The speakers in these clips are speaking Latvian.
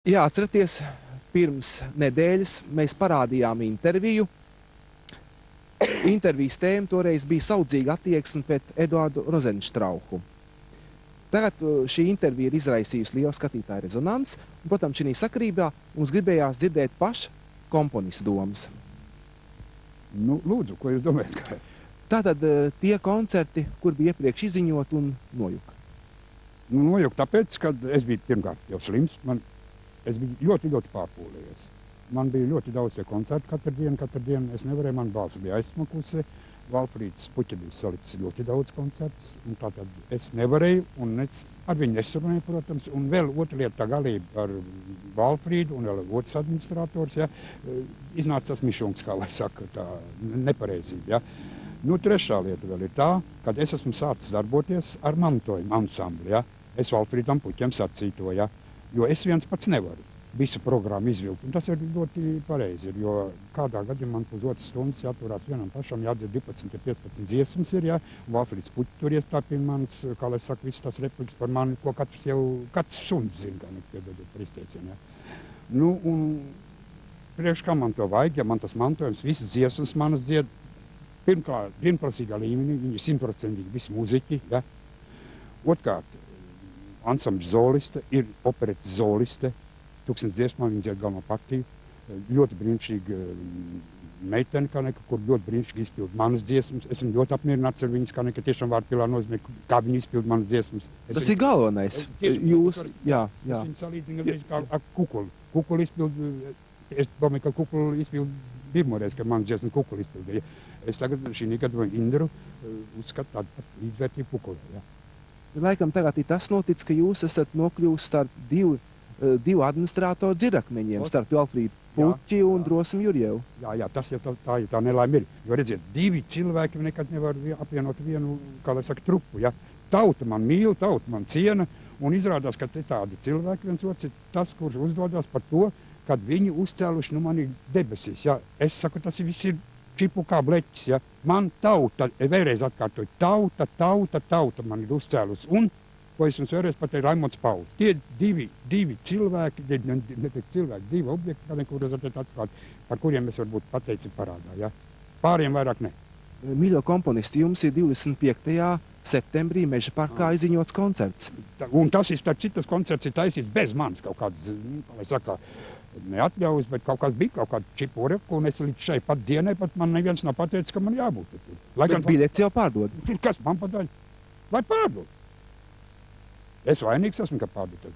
Jā, atceraties, pirms nedēļas mēs parādījām interviju. Intervijas tēma toreiz bija saudzīga attieksme pret Eduardu Rozenštrauchu. Tagad šī intervija ir izraisījusi lielu skatītāju rezonanci, un, protams, šī sakarībā mums gribējās dzirdēt paša komponista domas. Nu, lūdzu, ko jūs domājat? Tātad tie koncerti, kur bija iepriekš izziņot un nojuka. Nu, nojuka tāpēc, ka es biju pirmkārt jau slims. Es biju ļoti, ļoti pārpūlējies. Man bija ļoti daudz koncertu katru dienu. Es nevarēju, man balss bija aizsmakusi. Valfrīds Puķa bija salicis ļoti daudz koncertus. Tātad es nevarēju, un es ar viņu nesurunēju, protams. Un vēl otra lieta, tā galība ar Valfrīdu un vēl otrs administrators, ja, iznāca tas mišungs, kā lai saka, tā nepareizība. Ja. Nu, trešā lieta vēl ir tā, kad es esmu sācis darboties ar mantojumu ansambli. Ja. Es Valfrīdam Puķam sacīju to, ja, jo es viens pats nevaru visu programmu izvilkt. Un tas ir ļoti pareizi, jo kādā gadījumā man pusotras stundas jāturās vienam pašam, jādzird 12 vai 15 dziesmas ir, ja, un Valfrīds Puķis tur iestāpina mans, kā lai saka, visas tās replikas par mani, ko katrs suns zina, kā nepiedodiet par izteicienu, ja. Nu, un priekš kā man to vajag, ja man tas mantojums, visas dziesmas manas dzied, pirmkārt, vienprasīgā līmenī, viņi ir 100% visi muziķi, ja. Otkārt, ansambļa zoliste, ir operetes zoliste, 1000 dziesmām viņa dzied galveno partiju, ļoti brīnišķīga meitene, kur ļoti brīnišķīgi izpild manas dziesmas. Esmu ļoti apmierināts ar viņas, ka tiešām vārdpilā nozīmē, kā viņa izpild manas dziesmas. Tas ir galvenais. Jūs, jā. Es viņu salīdzinu kā ar Kukuli. Kukuli izpild, es domāju, ka Kukuli izpild pirmoreiz, ka manas dziesmas Kukuli izpildīja. Es tagad šī gadu Indru uzskatu tādu pat līdzvērtību Kukulē, jā. Laikam tagad ir tas noticis, ka jūs esat nokļuvusi starp divu administratoru dzirakmeņiem, starp Valfrīdu Puķi un Drosmu Jurjevu. Jā, tas jau tā nelaime ir. Jo redziet, divi cilvēki nekad nevar apvienot vienu, kā lai saka, trupu, ja. Tauta man mīl, tauta man ciena, un izrādās, ka te tādi cilvēki viens otrs ir tas, kurš uzdodas par to, kad viņi uzcēluši mani debesīs, ja. Es saku, tas viss ir čipu kā bleķis, ja. Man tauta, vēlreiz atkārtoju, tauta man ir uzcēlusi. Un, ko es jums vēlreiz pateicu, Raimonds Pauls. Tie divi cilvēki, divi objekti, kurus atklāt, par kuriem es varbūt pateicu parādā, ja. Pāriem vairāk ne. Mīļo komponisti, jums ir 25. septembrī Meža parkā izziņots koncerts. Un tas ir, starp citas koncerts ir taisīts bez manis kaut kādas, kā lai saka, neatļaujas, bet kaut kāda čipureka, un es līdz šai pat dienai man neviens nav pateicis, ka man jābūt. Bet biļetes jau pārdod. Kas man padaļ? Lai pārdod. Es vainīgs esmu, ka pārdod.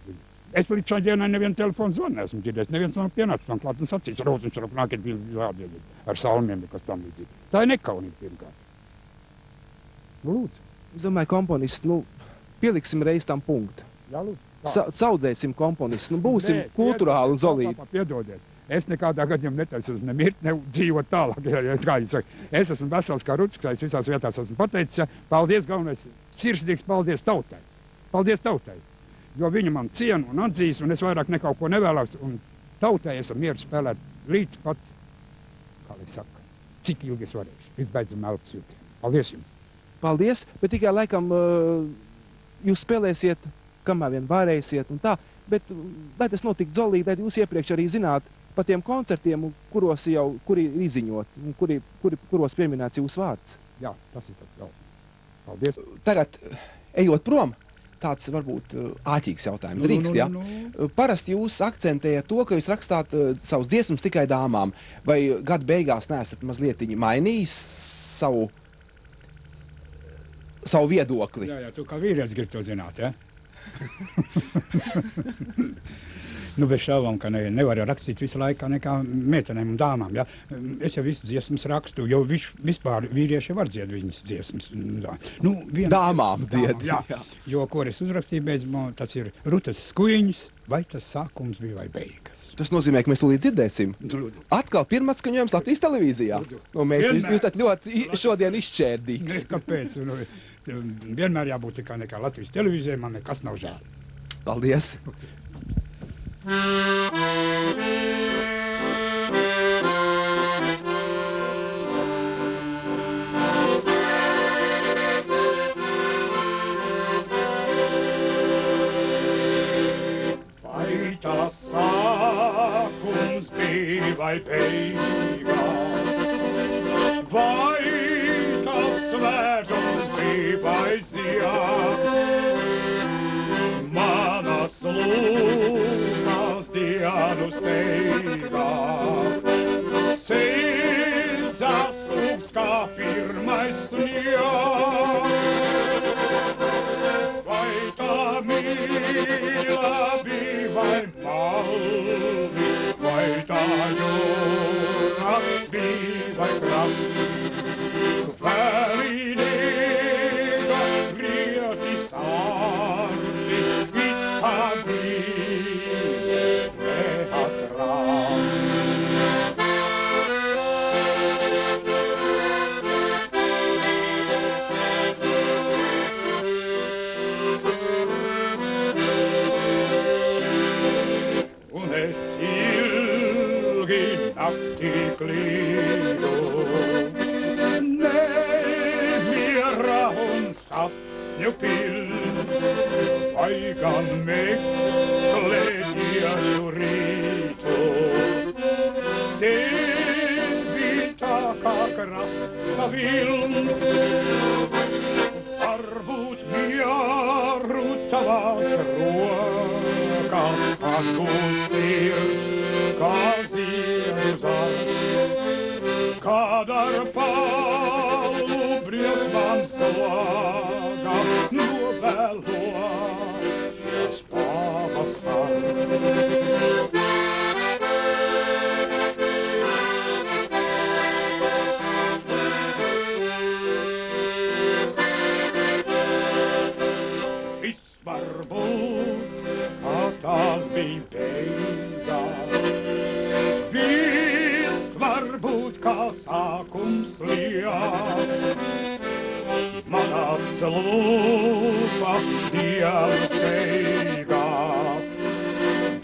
Es līdz šai dienai nevienu telefonu zvanu neesmu dzirdējis, neviens nav pienācis man klāt un sacīts, Rozenštrauch, nākiet jādied ar salmiem, kas tam līdzīgi. Tā ir nekaunība pirmkārt. Lūdzu. Es domāju, komponisti, pieliksim reiz tam punktu. Jā, lūdzu. Saudzēsim komponistu, būsim kulturāli un zolīti. Piedodiet, es nekādā gadījumā netaisos ne mirt, ne dzīvot tālāk, kā jūs saka. Es esmu vesels kā rucis, kā es visās vietās esmu pateicis, ja. Paldies, galvenais, sirsnīgs paldies tautai. Paldies tautai, jo viņa man cienu un atzīs, un es vairāk nekauko ko nevēlos, un tautai esam mieru spēlēt līdz pat, kā lai saka, cik ilgi es varēšu, līdz beidzam elpas jūtiem. Paldies jums. Paldies, bet tikai laikam jūs spēlēsiet, kamēr vien varēsiet un tā, bet lai tas notiktu zolīgi, lai jūs iepriekš arī zināt par tiem koncertiem, kuri ir izziņot, un kuros pieminēts jūsu vārds. Jā, tas ir tāds galvenais. Paldies. Tagad, ejot prom, tāds varbūt āķīgs jautājums, drīkst, jā? Parasti jūs akcentējat to, ka jūs rakstāt savus dziesmas tikai dāmām, vai gada beigās neesat mazliet mainījis savu viedokli? Jā, tu kā vīrietis grib to zināt, ja? Nu, bez šaubām, ka nevar rakstīt visu laiku nekā meitenēm un dāmām, ja? Es jau visas dziesmas rakstu, jo vispār vīrieši var dzied viņas dziesmas. Nu, dāmām dzied. Jā, jo, ko es uzrakstīju beidzamā, tas ir Rutas skuiņas, vai tas sākums bija vai beigas. Tas nozīmē, ka mēs tūlīt dzirdēsim. Atkal pirmatskaņojums Latvijas televīzijā. Jūs esat ļoti šodien izšķērdīgs. Kāpēc? Vienmēr jābūt tikai nekā Latvijas televīzijai, man nekas nav žēl. Paldies. Vai tas vai beigās. Vai tas svētums bija vai ziņā, manas lūpas dienu steigā. Sirdzās kungs kā pirmais sniegs, vai tā mīla bija vai malvi, vai tā jūra bija vai krasti. Vēlinīga grieti sārti, visā brīdī neatrām. Un es ilgi naktī klīdu, nemiera un sapņu pilns, vai gan meklēties rītu. Tevi tā kā krasta vilns, varbūt mieru tavās rokās atgūst sirds, kā ziedu zars, kad ar palu briesmām slāgā novēloties pavasars. Varbūt, kā tās bija beigās, viss varbūt kā sākums liels, manas lūpas dienu steigā,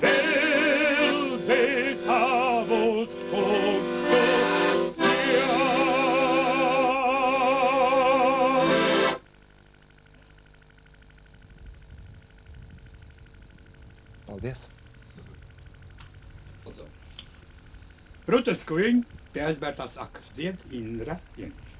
veldzēt tavus kūkstus sniedz. Paldies! Protams, kuiņi pie aizbērtās akas dzied Indra Jeniša.